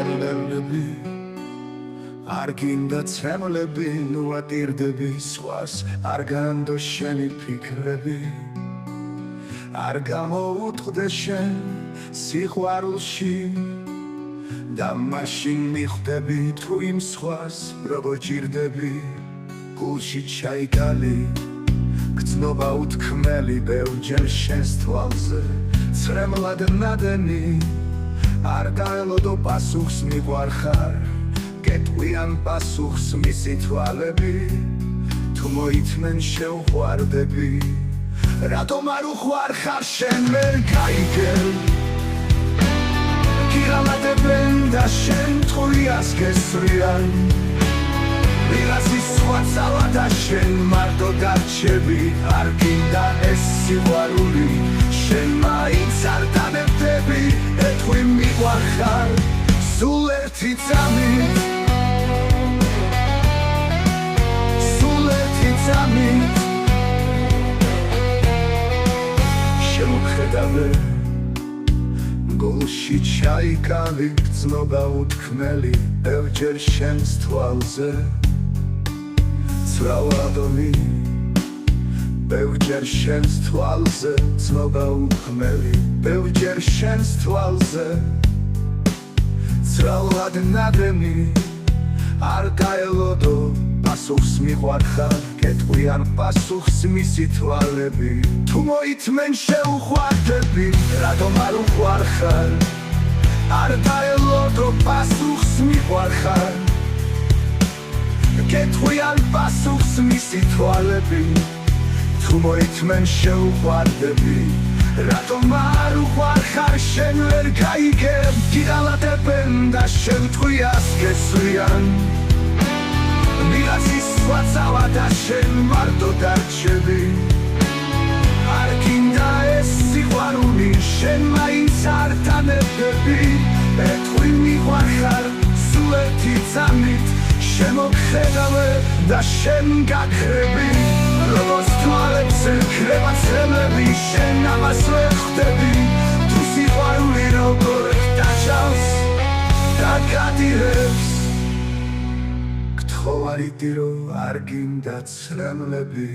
სიყვარულები არ გინდა ცემლები ნუ ატირდები სხვას არ განდო შენი ფიქრები არ გამოუტყდე შენ სიყვარულში და მაშინ მიხვდები თუ იმ სხვას როგორ ჭირდები გულში ჩაიკალი გრძნობა უთქმელი ბევრჯერ შენს თვალზე ცრემლად ნადენი არ დაელოდო პასუხს მიყვარხარ გეტყვიან პასუხს მისი თვალები თუ მოითმენ შეუყვარდები რატომ არ უყვარხარ შენ ვერ გაიგებ გიღალატებენ და შენ ტყუიას გესვრიან ვიღაცის სხვა ძალა და შენ მარტო დარჩები არ გინდა ეს სიყვარული შენ მაინც არ დამებდები ეთქვი მიყვარხარ სულ ერთი წამით სულ ერთი წამით შემოხედავე გულში ჩაიკალი გრძნობა უთქმელი ბევრჯერ შენს თვალზე ცრავადონი ბევრჯერ შენს თვალზე ცნობა უთქმელი ბევრჯერ შენს თვალზე ცრავად ნადენი არ დაელოდო პასუხს მიყვარხარ გეტყვიან პასუხს მისი თვალები თუ მოითმენ შეუყვარდები რატომ არ უყვარხარ არ დაელოდო პასუხს მიყვარხარ გეტყვიან პასუხს მისი თვალები თუ მოითმენ შეუყვარდები რატომ არ უყვარხარ შენ ვერ გაიგებ გიღალატებენ და შენ ტყუიას გესვრიან ვიღაცის სხვა ძალა და შენ მარტო დარჩები არ გინდა ეს სიყვარული შენ მაინც არ დამებდები ეთქვი მიყვარხარ სულ ერთი წამით შემოხედავე და შენ გაქრები როგორც თვალებზე ქრება ცრემლები შენ ამას ვერ ხვდები თუ სიყვარული როგორ დაჭავს და გადირებს გთხოვარი დირო არ გინდა ცრემლები